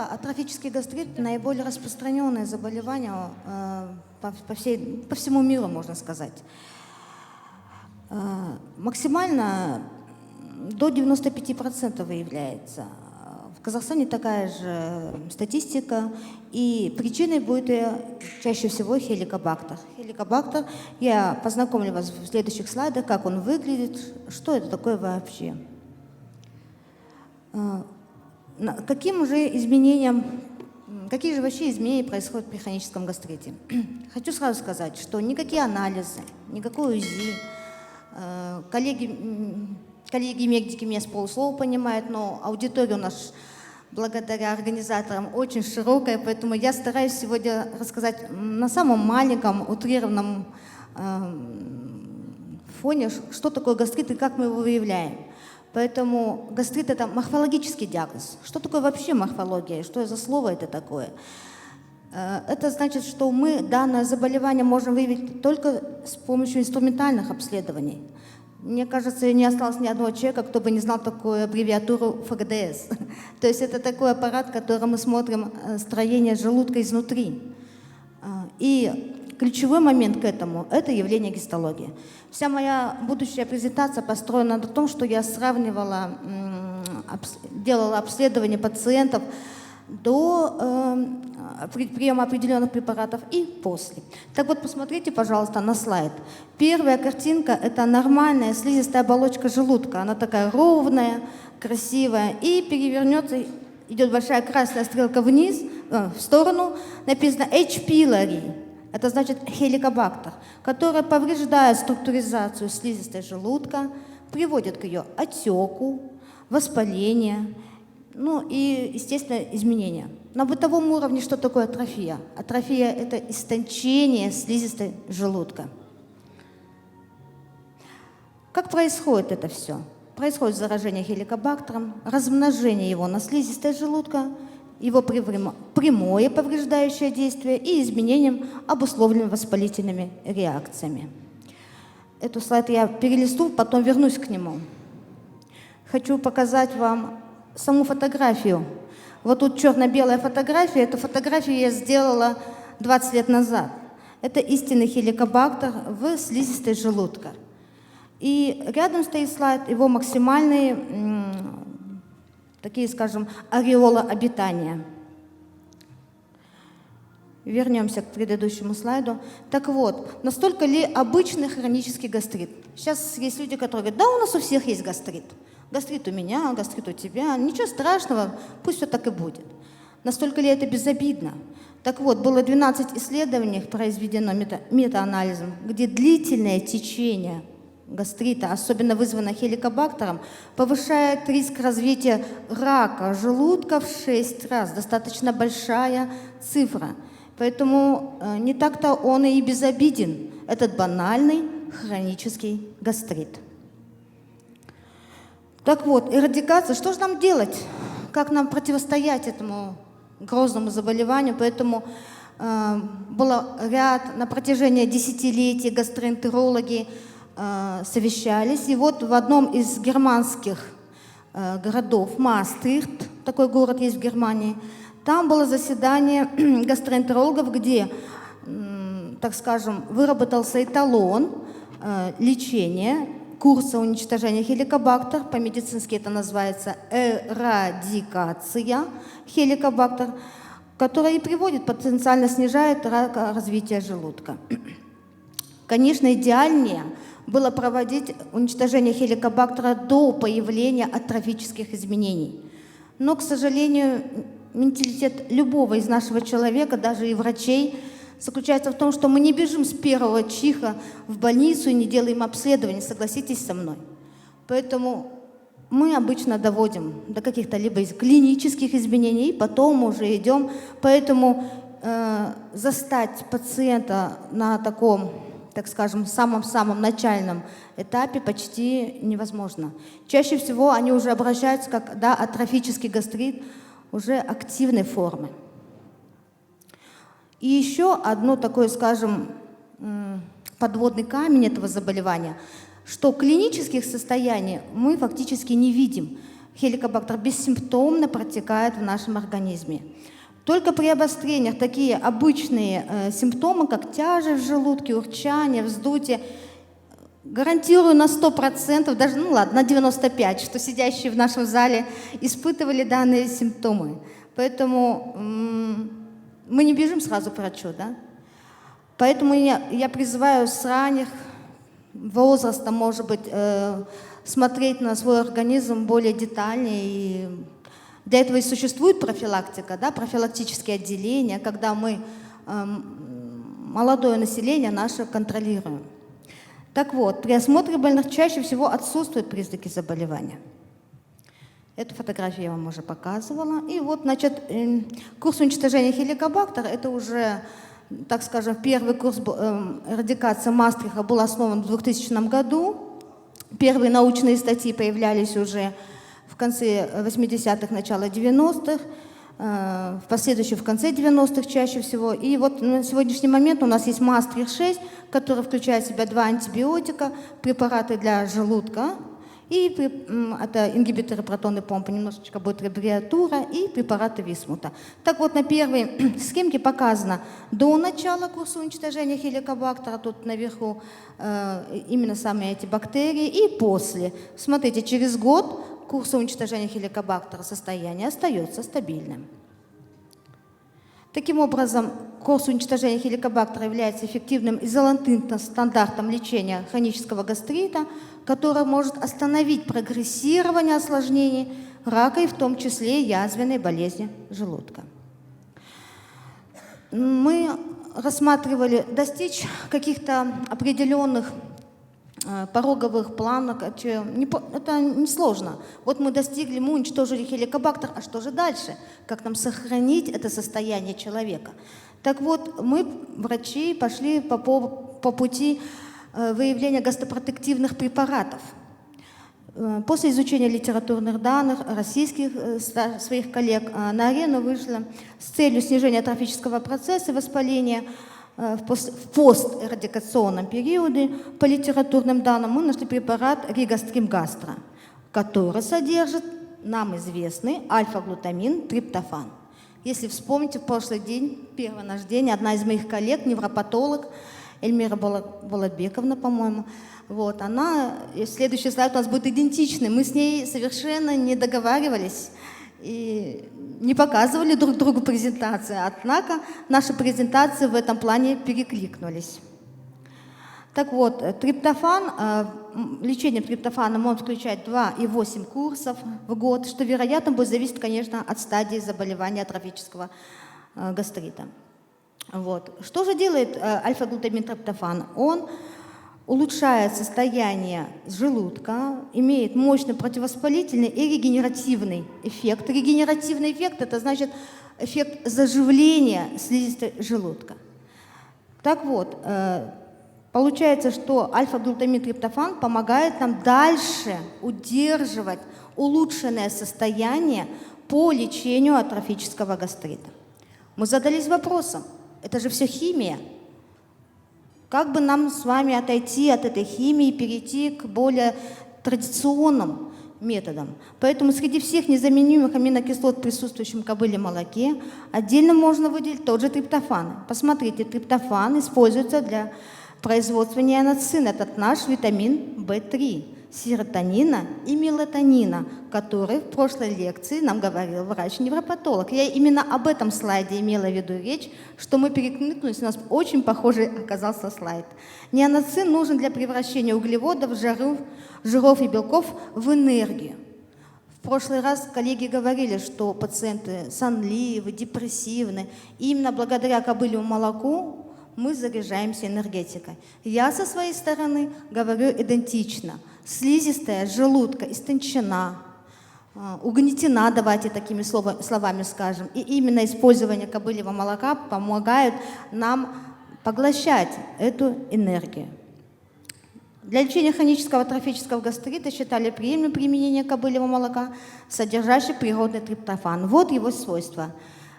сказала, атрофический гастрит – наиболее распространенное заболевание по всему миру, можно сказать. Максимально до 95% выявляется. В Казахстане такая же статистика, и причиной будет чаще всего хеликобактер. Хеликобактер, я познакомлю вас в следующих слайдах, как он выглядит, что это такое вообще. Какие же вообще изменения происходят при хроническом гастрите? Хочу сразу сказать, что никакие анализы, никакой УЗИ, коллеги-медики меня с полуслова понимают, но аудитория у нас благодаря организаторам очень широкая, поэтому я стараюсь сегодня рассказать на самом маленьком, утрированном фоне, что такое гастрит и как мы его выявляем. Поэтому гастрит – это морфологический диагноз. Что такое вообще морфология? Что за слово это такое? Это значит, что мы данное заболевание можем выявить только с помощью инструментальных обследований. Мне кажется, не осталось ни одного человека, кто бы не знал такую аббревиатуру ФГДС. То есть это такой аппарат, которым мы смотрим строение желудка изнутри. И ключевой момент к этому – это явление гистологии. Вся моя будущая презентация построена на том, что я сравнивала, делала обследование пациентов до приема определенных препаратов и после. Так вот, посмотрите, пожалуйста, на слайд. Первая картинка – это нормальная слизистая оболочка желудка. Она такая ровная, красивая. И перевернется, идет большая красная стрелка вниз, в сторону, написано H. pylori. Это значит хеликобактер, который повреждает структуризацию слизистой желудка, приводит к ее отеку, воспалению, ну и, естественно, изменения. На бытовом уровне что такое атрофия? Атрофия – это истончение слизистой желудка. Как происходит это все? Происходит заражение хеликобактером, размножение его на слизистой желудка, его прямое повреждающее действие и изменением, обусловленным воспалительными реакциями. Этот слайд я перелистну, потом вернусь к нему. Хочу показать вам саму фотографию. Вот тут черно-белая фотография. Эту фотографию я сделала 20 лет назад. Это истинный хеликобактер в слизистой желудка. И рядом стоит слайд, его максимальные такие, скажем, ореолы обитания. Вернемся к предыдущему слайду. Так вот, настолько ли обычный хронический гастрит? Сейчас есть люди, которые говорят, да, у нас у всех есть гастрит. Гастрит у меня, гастрит у тебя. Ничего страшного, пусть все так и будет. Настолько ли это безобидно? Так вот, было 12 исследований произведено метаанализом, где длительное течение гастрита, особенно вызванная хеликобактером, повышает риск развития рака желудка в 6 раз. Достаточно большая цифра. Поэтому не так-то он и безобиден, этот банальный хронический гастрит. Так вот, эрадикация, что же нам делать? Как нам противостоять этому грозному заболеванию? Поэтому был ряд на протяжении десятилетий гастроэнтерологи совещались, и вот в одном из германских городов, Маастрихт, такой город есть в Германии, там было заседание гастроэнтерологов, где, так скажем, выработался эталон лечения, курса уничтожения хеликобактер, по-медицински это называется эрадикация хеликобактер, которая и приводит, потенциально снижает развитие желудка. Конечно, идеальнее было проводить уничтожение хеликобактера до появления атрофических изменений. Но, к сожалению, менталитет любого из нашего человека, даже и врачей, заключается в том, что мы не бежим с первого чиха в больницу и не делаем обследований, согласитесь со мной. Поэтому мы обычно доводим до каких-то либо клинических изменений, и потом уже идем. Поэтому застать пациента на таком, так скажем, самом-самом начальном этапе почти невозможно. Чаще всего они уже обращаются, когда атрофический гастрит уже активной формы. И еще одно такое, скажем, подводный камень этого заболевания, что клинических состояний мы фактически не видим. хеликобактер бессимптомно протекает в нашем организме. Только при обострениях такие обычные симптомы, как тяжесть в желудке, урчание, вздутие, гарантирую на 100%, даже, ну ладно, на 95%, что сидящие в нашем зале испытывали данные симптомы. Поэтому мы не бежим сразу к врачу, да? Поэтому я призываю с ранних возраста, может быть, смотреть на свой организм более детально. И для этого и существует профилактика, да, профилактические отделения, когда мы молодое население наше контролируем. Так вот, при осмотре больных чаще всего отсутствуют признаки заболевания. Эту фотографию я вам уже показывала. И вот, значит, курс уничтожения хеликобактера, это уже, так скажем, первый курс эрадикации Маастриха был основан в 2000 году. Первые научные статьи появлялись уже в конце 80-х, начало 90-х. В последующем в конце 90-х чаще всего. И вот на сегодняшний момент у нас есть Маастрих-6, который включает в себя 2 антибиотика, препараты для желудка, и это ингибиторы протонной помпы, немножечко будет аббревиатура, и препараты Висмута. Так вот, на первой схемке показано до начала курса уничтожения хеликобактера, тут наверху именно самые эти бактерии, и после. Смотрите, через год курса уничтожения хеликобактера состояние остается стабильным. Таким образом, курс уничтожения хеликобактера является эффективным изолативным стандартом лечения хронического гастрита, который может остановить прогрессирование осложнений рака и в том числе язвенной болезни желудка. Мы рассматривали достичь каких-то определенных пороговых планов, это несложно. Вот мы достигли, мы уничтожили хеликобактер, а что же дальше? Как нам сохранить это состояние человека? Так вот, мы, врачи, пошли по пути выявления гастропротективных препаратов. После изучения литературных данных российских своих коллег на арену вышла с целью снижения атрофического процесса воспаления в постэрадикационном периоде. По литературным данным мы нашли препарат Ригастрим Гастро, который содержит нам известный альфа-глутамин триптофан. Если вспомните, в прошлый день, первый наш день, одна из моих коллег, невропатолог, Эльмира Болотбековна, по-моему, вот, она, следующий слайд у нас будет идентичный. Мы с ней совершенно не договаривались и не показывали друг другу презентации, однако наши презентации в этом плане перекликнулись. Так вот, триптофан, лечение триптофана может включать 2 и 8 курсов в год, что, вероятно, будет зависеть, конечно, от стадии заболевания атрофического гастрита. Вот. Что же делает альфа-глутамин триптофан? Он улучшает состояние желудка, имеет мощный противовоспалительный и регенеративный эффект. Регенеративный эффект – это значит эффект заживления слизистой желудка. Так вот, получается, что альфа-глутамин триптофан помогает нам дальше удерживать улучшенное состояние по лечению атрофического гастрита. Мы задались вопросом, это же все химия. Как бы нам с вами отойти от этой химии и перейти к более традиционным методам? Поэтому среди всех незаменимых аминокислот, присутствующих в кобыльем молоке, отдельно можно выделить тот же триптофан. Посмотрите, триптофан используется для производства неоноцина. Это наш витамин В3, серотонина и мелатонина, который в прошлой лекции нам говорил врач-невропатолог. Я именно об этом слайде имела в виду речь, что мы перекликнулись, у нас очень похожий оказался слайд. Неоноцин нужен для превращения углеводов, жиров и белков в энергию. В прошлый раз коллеги говорили, что пациенты сонливы, депрессивны. И именно благодаря кобыльему молоку мы заряжаемся энергетикой. Я со своей стороны говорю идентично. Слизистая желудка истончена, угнетена, давайте такими словами скажем. И именно использование кобыльего молока помогает нам поглощать эту энергию. Для лечения хронического атрофического гастрита считали приемлемым применение кобыльего молока, содержащего природный триптофан. Вот его свойства.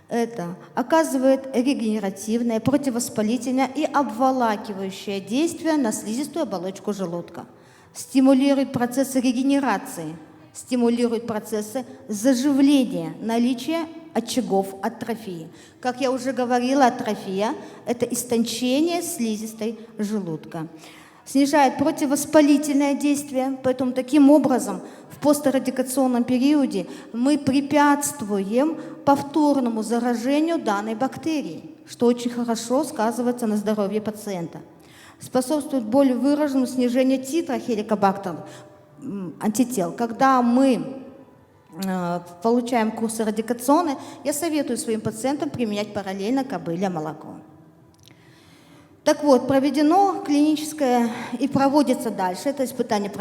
Это оказывает регенеративное, противовоспалительное и обволакивающее действие на слизистую оболочку желудка. Стимулирует процессы регенерации стимулирует процессы заживления, наличия очагов атрофии. Как я уже говорила, атрофия – это истончение слизистой желудка. Снижает противовоспалительное действие, поэтому таким образом в постерадикационном периоде мы препятствуем повторному заражению данной бактерией, что очень хорошо сказывается на здоровье пациента. Способствует более выраженному снижению титра хеликобактер антител. Когда мы получаем курсы радикационные, я советую своим пациентам применять параллельно кобылье молоко. Так вот, проведено клиническое и проводится дальше. Это испытание,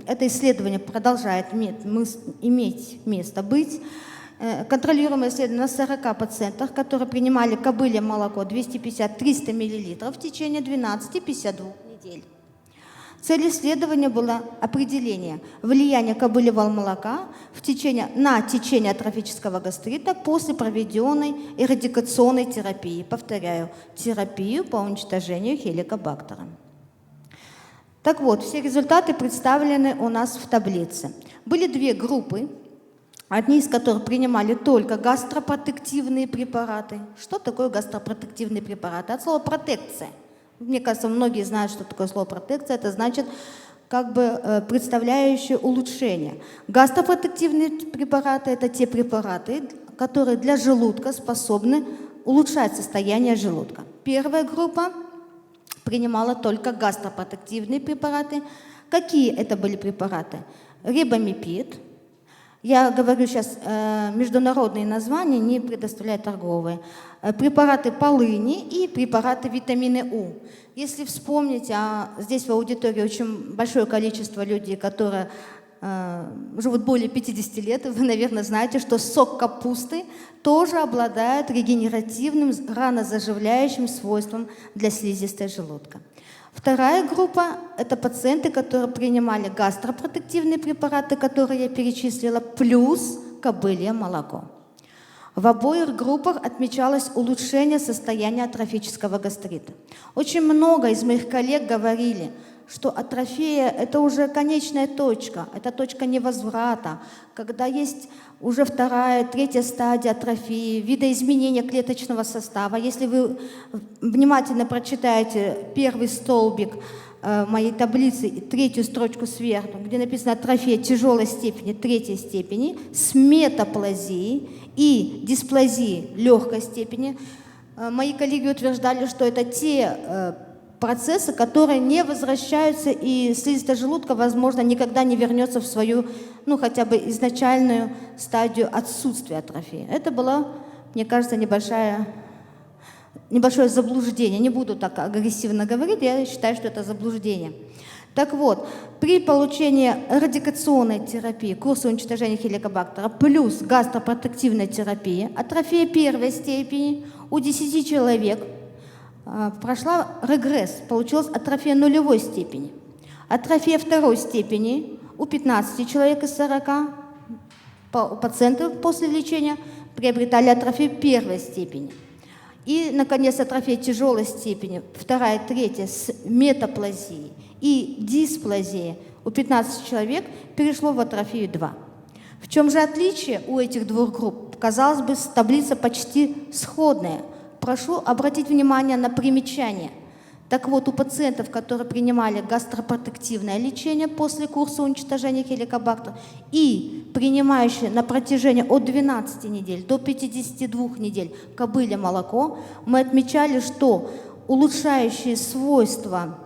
это исследование продолжает иметь место быть. Контролируемое исследование на 40 пациентах, которые принимали кобылье молоко 250-300 мл в течение 12-52 недель. Цель исследования была определение влияния кобыльего молока на течение атрофического гастрита после проведенной эрадикационной терапии. Повторяю, терапию по уничтожению хеликобактера. Так вот, все результаты представлены у нас в таблице. Были две группы, одни из которых принимали только гастропротективные препараты. Что такое гастропротективные препараты? От слова «протекция». Мне кажется, многие знают, что такое слово «протекция». Это значит, представляющее улучшение. Гастропротективные препараты – это те препараты, которые для желудка способны улучшать состояние желудка. Первая группа принимала только гастропротективные препараты. Какие это были препараты? Рибамипид. Я говорю сейчас международные названия, не предоставляю торговые. Препараты полыни и препараты витамина У. Если вспомнить, здесь в аудитории очень большое количество людей, которые живут более 50 лет, вы, наверное, знаете, что сок капусты тоже обладает регенеративным, ранозаживляющим свойством для слизистой желудка. Вторая группа – это пациенты, которые принимали гастропротективные препараты, которые я перечислила, плюс кобылье молоко. В обоих группах отмечалось улучшение состояния атрофического гастрита. Очень много из моих коллег говорили, что атрофия – это уже конечная точка, это точка невозврата, когда есть уже вторая, третья стадия атрофии, видоизменения клеточного состава. Если вы внимательно прочитаете первый столбик моей таблицы, третью строчку сверху, где написано атрофия тяжелой степени, третьей степени, с метаплазией и дисплазией легкой степени, мои коллеги утверждали, что это те процессы, которые не возвращаются, и слизистая желудка, возможно, никогда не вернется в свою, хотя бы изначальную стадию отсутствия атрофии. Это было, мне кажется, небольшое заблуждение. Не буду так агрессивно говорить, я считаю, что это заблуждение. Так вот, при получении радикационной терапии, курса уничтожения хеликобактера плюс гастропротективной терапии, атрофия первой степени у 10 человек прошла регресс, получилась атрофия нулевой степени. Атрофия второй степени у 15 человек из 40 пациентов после лечения приобретали атрофию первой степени. И, наконец, атрофия тяжелой степени, вторая, третья, с метаплазией и дисплазией у 15 человек перешло в атрофию 2. В чем же отличие у этих двух групп? Казалось бы, таблица почти сходная. Прошу обратить внимание на примечания. Так вот, у пациентов, которые принимали гастропротективное лечение после курса уничтожения хеликобактера и принимающие на протяжении от 12 недель до 52 недель кобылье молоко, мы отмечали, что улучшающие свойства,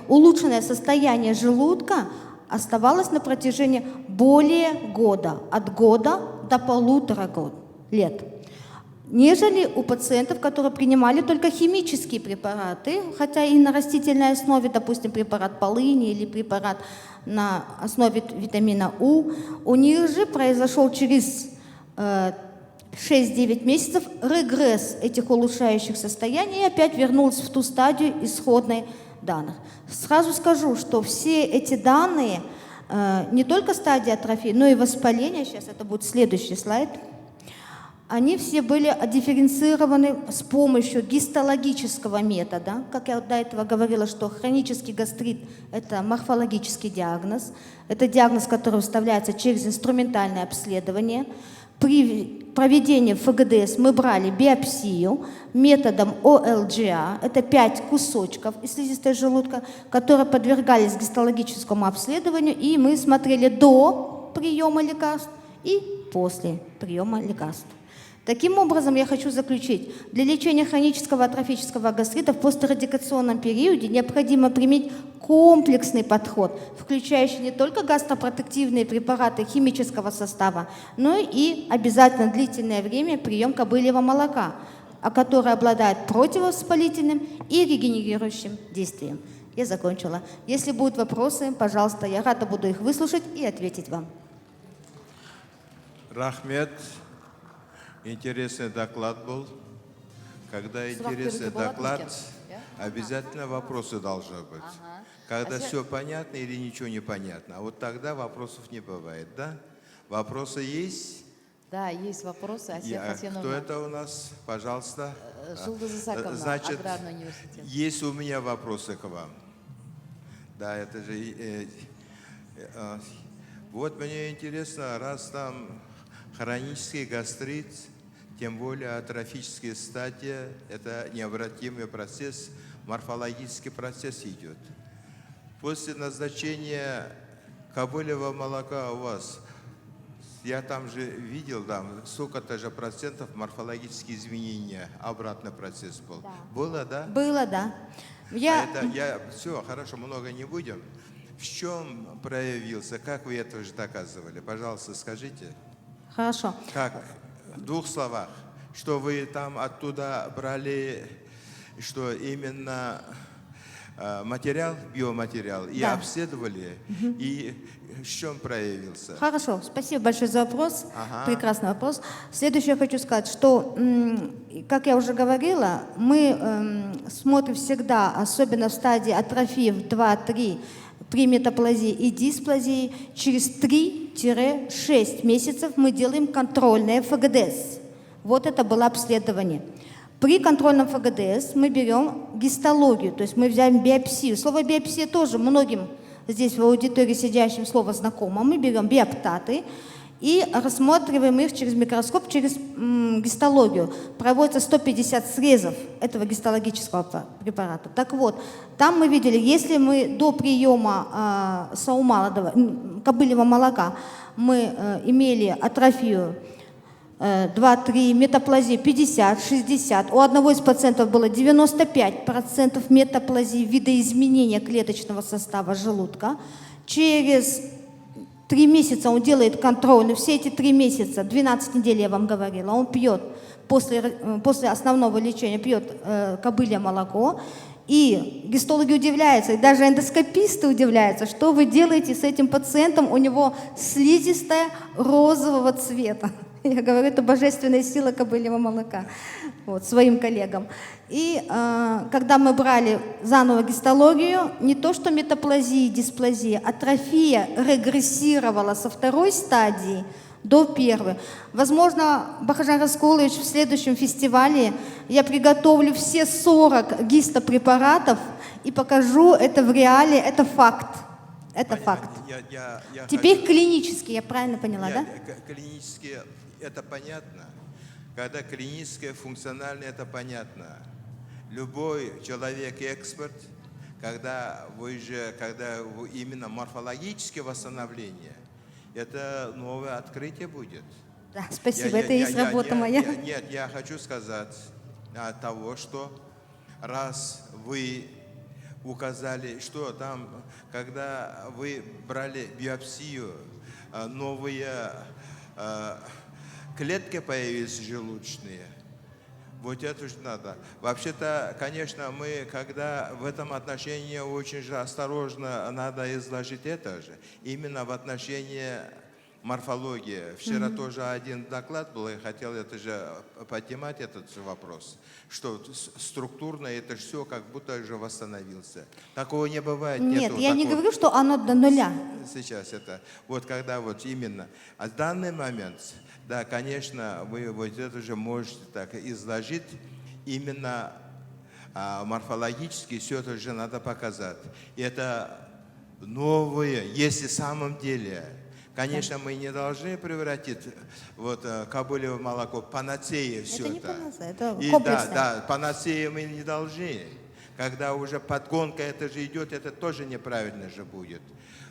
улучшенное состояние желудка оставалось на протяжении более года, от года до 1,5 лет, нежели у пациентов, которые принимали только химические препараты, хотя и на растительной основе, допустим, препарат полыни или препарат на основе витамина У них же произошел через 6-9 месяцев регресс этих улучшающих состояний и опять вернулся в ту стадию исходной данных. Сразу скажу, что все эти данные, не только стадия атрофии, но и воспаления, сейчас это будет следующий слайд, они все были дифференцированы с помощью гистологического метода. Как я до этого говорила, что хронический гастрит – это морфологический диагноз. Это диагноз, который вставляется через инструментальное обследование. При проведении ФГДС мы брали биопсию методом ОЛГА. Это 5 кусочков из слизистой желудка, которые подвергались гистологическому обследованию, и мы смотрели до приема лекарств и после приема лекарств. Таким образом, я хочу заключить, для лечения хронического атрофического гастрита в пострадикационном периоде необходимо применить комплексный подход, включающий не только гастропротективные препараты химического состава, но и обязательно длительное время прием кобыльего молока, которое обладает противовоспалительным и регенерирующим действием. Я закончила. Если будут вопросы, пожалуйста, я рада буду их выслушать и ответить вам. Рахмет. Интересный доклад был. Когда интересный доклад, обязательно вопросы должны быть. Когда все понятно или ничего не понятно. А вот тогда вопросов не бывает, да? Вопросы есть? Да, есть вопросы. Кто это у нас? Пожалуйста. Жулдыз Исаковна, Значит, Аграрный университет. есть у меня вопросы к вам. Да, это же... Вот мне интересно, раз там хронический гастрит, тем более атрофические стадии, это необратимый процесс, морфологический процесс идет. После назначения кобыльего молока у вас, я там же видел, там сколько-то же процентов морфологические изменения, обратный процесс был. Да. Было, да? Было, да. Все, хорошо, много не будем. В чем проявился, как вы это уже доказывали? Пожалуйста, скажите. Хорошо. Как? В 2 словах. Что вы там оттуда брали, что именно материал, биоматериал, и Да. обследовали, и в чем проявился? Хорошо, спасибо большое за вопрос. Ага. Прекрасный вопрос. Следующее я хочу сказать, что, как я уже говорила, мы смотрим всегда, особенно в стадии атрофии в 2-3, при метаплазии и дисплазии, через 3-6 месяцев мы делаем контрольное ФГДС. Вот это было обследование. При контрольном ФГДС мы берем гистологию, то есть мы взяли биопсию. Слово биопсия тоже многим здесь в аудитории сидящим слово знакомо. Мы берем биоптаты и рассматриваем их через микроскоп, через гистологию. Проводится 150 срезов этого гистологического препарата. Так вот, там мы видели, если мы до приема кобыльего молока мы имели атрофию 2-3, метаплазию 50, 60. У одного из пациентов было 95% метаплазии, видоизменения клеточного состава желудка. Через 3 месяца он делает контрольный. Все эти 3 месяца, 12 недель я вам говорила, он пьет после основного лечения, пьет кобылье молоко. И гистологи удивляются, и даже эндоскописты удивляются, что вы делаете с этим пациентом, у него слизистая розового цвета. Я говорю, это божественная сила кобыльего молока, вот, своим коллегам. И когда мы брали заново гистологию, не то что метаплазия, дисплазия, атрофия регрессировала со 2-й стадии до 1-й. Возможно, Бахажан Расколович, в следующем фестивале я приготовлю все 40 гистопрепаратов и покажу это в реале, это факт. Это факт. Теперь клинически, я правильно поняла, да? Клинически это понятно. Когда клиническое, функциональное, это понятно. Любой человек эксперт, когда именно морфологическое восстановление, это новое открытие будет. Да, спасибо, это и есть работа моя. Нет, я хочу сказать того, что раз вы указали, что там, когда вы брали биопсию, новые клетки появились желудочные. Вот это же надо. Вообще-то, конечно, мы, когда в этом отношении очень же осторожно надо изложить это же. Именно в отношении морфология. Вчера тоже один доклад был, я хотел это же поднимать этот же вопрос, что структурно это все как будто же восстановился. Такого не бывает. Нет, нету я не такого. говорю, что оно до нуля. Сейчас это, вот когда вот именно, а в данный момент, да, конечно, вы вот это же можете так изложить, именно морфологически все это же надо показать. И это новое, если в самом деле, конечно, мы не должны превратить вот кобылье молоко в панацею все это. Не панацея, это И комплексно. да, панацею мы не должны. Когда уже подгонка это же идет, это тоже неправильно же будет.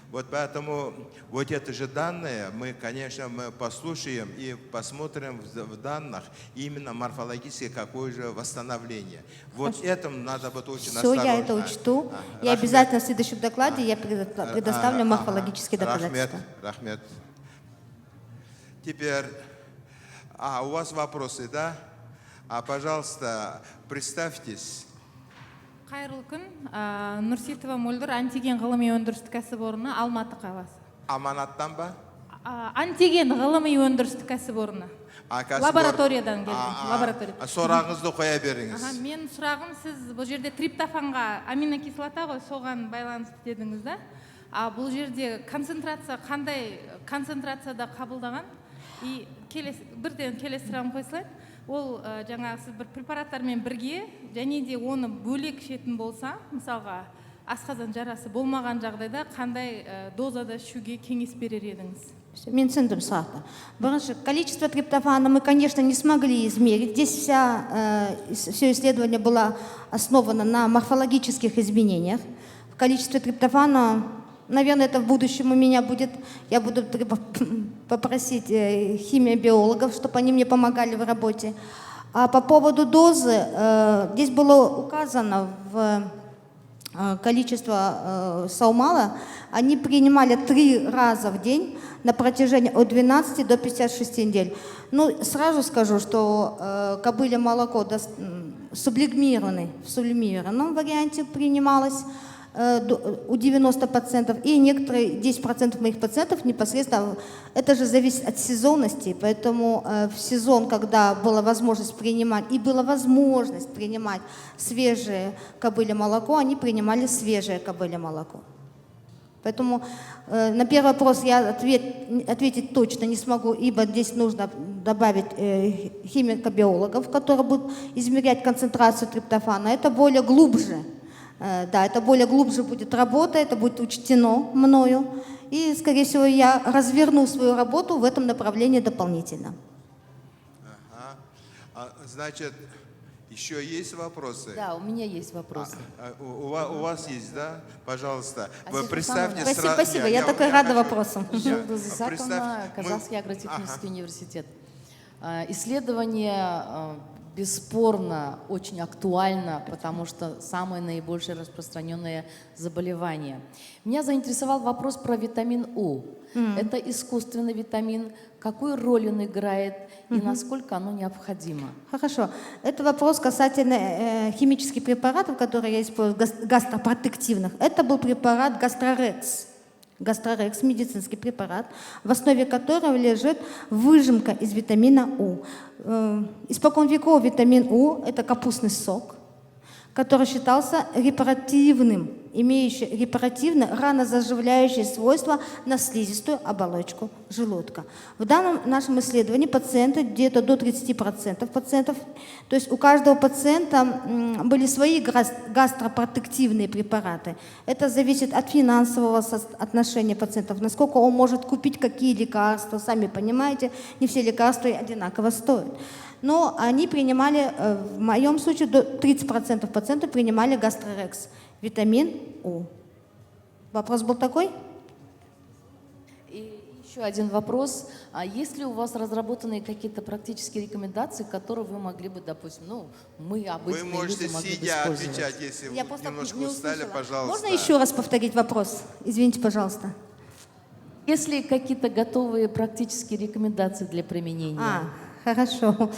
Вот поэтому вот это же данные мы, конечно, мы послушаем и посмотрим в данных именно морфологически какое же восстановление. Вот этому надо быть очень Все, осторожно. я это учту. И Рахмет. обязательно в следующем докладе я предоставлю морфологические доказательства. Рахмет. Теперь, у вас вопросы, да? Пожалуйста, представьтесь. Қайырлы күн. Нұрсейітова Мөлдір, Антиген ғылыми өндірістік кәсіпорны, Алматы қаласы. Аманаттан ба? Антиген ғылыми өндірістік кәсіпорны. Лабораториядан келдім. Лабораториядан. Сұрағыңызды қоя беріңіз. Мен сұрағым, сіз бұл жерде триптофанға аминокислота ғой, соған байланысты дедіңіз да? Бұл жерде концентрация қандай концентрацияда қабылдаған? И бірден келесі сұрағым қойсылайын. Ол жаңағы сіз бір препараттармен бірге және де оны бөлек ішетін болса, мысалға асқазан жарасы болмаған жағдайда қандай дозада ішуге кеңес берер едіңіз? Мен түсіндім сұрақты. Бірінші, количество триптофана мы, конечно, не смогли измерить. Здесь все исследование было основано на морфологических изменениях. В количестве триптофана, наверное, это в будущем у меня будет, я буду попросить химиобиологов, чтобы они мне помогали в работе. А по поводу дозы, здесь было указано в количество саумала, они принимали 3 раза в день на протяжении от 12 до 56 недель. Ну, сразу скажу, что кобылье молоко в сублимированном варианте принималось у 90%, и некоторые 10% моих пациентов непосредственно, это же зависит от сезонности, поэтому в сезон, когда была возможность принимать, и была возможность принимать свежее кобылье молоко, они принимали свежее кобылье молоко. Поэтому на первый вопрос я ответить точно не смогу, ибо здесь нужно добавить химико-биологов, которые будут измерять концентрацию триптофана. Это более глубже. Да, это более глубже будет работа, это будет учтено мною. И, скорее всего, я разверну свою работу в этом направлении дополнительно. Значит, еще есть вопросы? Да, у меня есть вопросы. У вас есть, да? Пожалуйста. Вы Асиса представьте Самовна. Спасибо, спасибо. Я такой рада вопросам. Жылдыз Исаковна, Казахский агротехнический университет. Исследование бесспорно очень актуально, потому что самое наибольшее распространенное заболевание. Меня заинтересовал вопрос про витамин У. Это искусственный витамин. Какую роль он играет и насколько оно необходимо? Хорошо. Это вопрос касательно химических препаратов, которые я использую, гастропротективных. Это был препарат Гастрорекс. Гастрорекс – медицинский препарат, в основе которого лежит выжимка из витамина У. Испокон веков витамин У – это капустный сок, который считался репаративным, имеющий репаративно ранозаживляющие свойства на слизистую оболочку желудка. В данном нашем исследовании пациенты, где-то до 30% пациентов, то есть у каждого пациента были свои гастропротективные препараты. Это зависит от финансового отношения пациентов, насколько он может купить какие лекарства. Сами понимаете, не все лекарства одинаково стоят. Но они принимали, в моем случае, до 30% пациентов принимали Гастрорекс, витамин У. Вопрос был такой? И еще один вопрос. А есть ли у вас разработанные какие-то практические рекомендации, которые вы могли бы, допустим, мы, Вы обычные можете люди, могли бы сидя использовать? отвечать, если Я вы просто немножко не устали, услышала. пожалуйста. Можно еще раз повторить вопрос? Извините, пожалуйста. Есть ли какие-то готовые практические рекомендации для применения? Хорошо.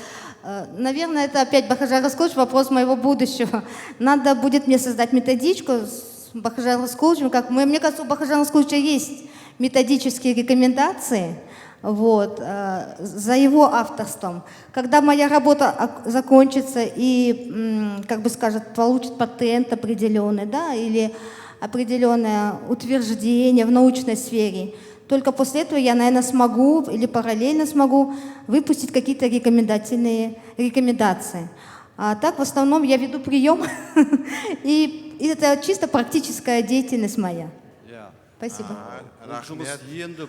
Наверное, это опять Бахажар Раскулович, вопрос моего будущего. Надо будет мне создать методичку с Бахажаром Раскуловичем. Мне кажется, у Бахажара Раскуловича есть методические рекомендации вот, за его авторством. Когда моя работа закончится и, как бы скажет, получит патент определенный, да, или определенное утверждение в научной сфере, только после этого я, наверное, смогу или параллельно смогу выпустить какие-то рекомендации. А так, в основном, я веду прием, и это чисто практическая деятельность моя. Спасибо. Рахмет.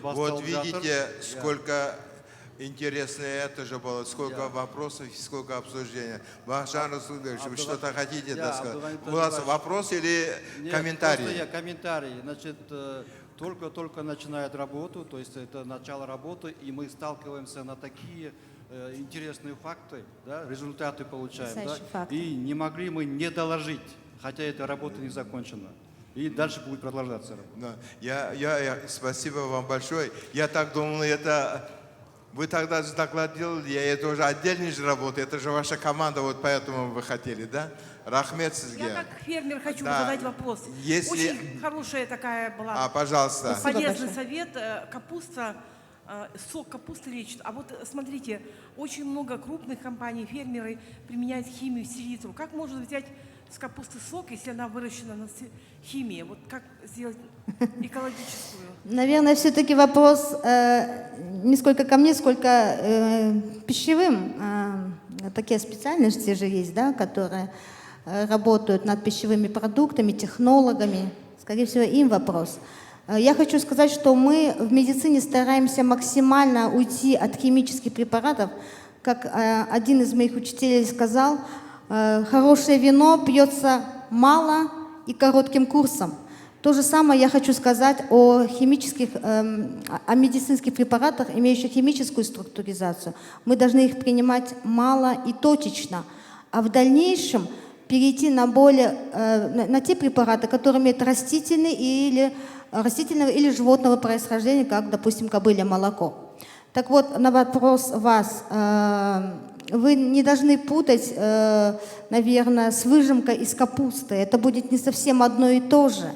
Вот видите, сколько интересно это же было, сколько вопросов, сколько обсуждений. Бахжан Расулович, вы что-то хотите сказать? У вас вопрос или комментарий? Просто комментарий. Значит, только начинает работу, то есть это начало работы, и мы сталкиваемся на такие интересные факты, да, результаты получаем, да, и не могли мы не доложить, хотя эта работа не закончена. И дальше будет продолжаться работа. Спасибо вам большое. Я так думал, это вы тогда же доклад делали, это уже отдельная же работа, это же ваша команда, вот поэтому вы хотели, да? Рахмет сизге. Я как фермер хочу задать вопрос. Очень хорошая такая была. Пожалуйста. Полезный совет. Капуста, сок капусты лечит. А вот смотрите, очень много крупных компаний, фермеры применяют химию, селитру. Как можно взять с капусты сок, если она выращена на химии? Вот как сделать экологическую? Наверное, все-таки вопрос не сколько ко мне, сколько пищевым. Такие специальности же есть, да, которые работают над пищевыми продуктами, технологами. Скорее всего, им вопрос. Я хочу сказать, что мы в медицине стараемся максимально уйти от химических препаратов. Как один из моих учителей сказал, хорошее вино пьется мало и коротким курсом. То же самое я хочу сказать о медицинских препаратах, имеющих химическую структуризацию. Мы должны их принимать мало и точечно, а в дальнейшем перейти на те препараты, которые имеют растительного или животного происхождения, как, допустим, кобылье молоко. Так вот, на вопрос вас, вы не должны путать, наверное, с выжимкой из капусты. Это будет не совсем одно и то же,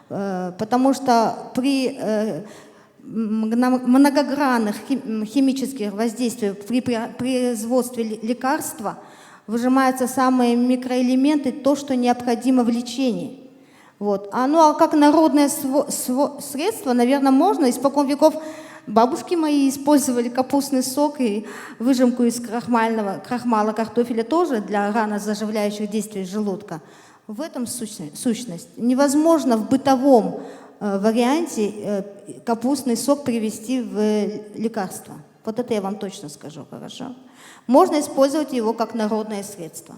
потому что при многогранных химических воздействиях при производстве лекарства выжимаются самые микроэлементы, то, что необходимо в лечении. Вот. А как народное средство, наверное, можно. Испокон веков бабушки мои использовали капустный сок и выжимку из крахмала картофеля тоже для ранозаживляющих действий желудка. В этом сущность. Невозможно в бытовом варианте капустный сок привести в лекарство. Вот это я вам точно скажу, хорошо? Можно использовать его как народное средство.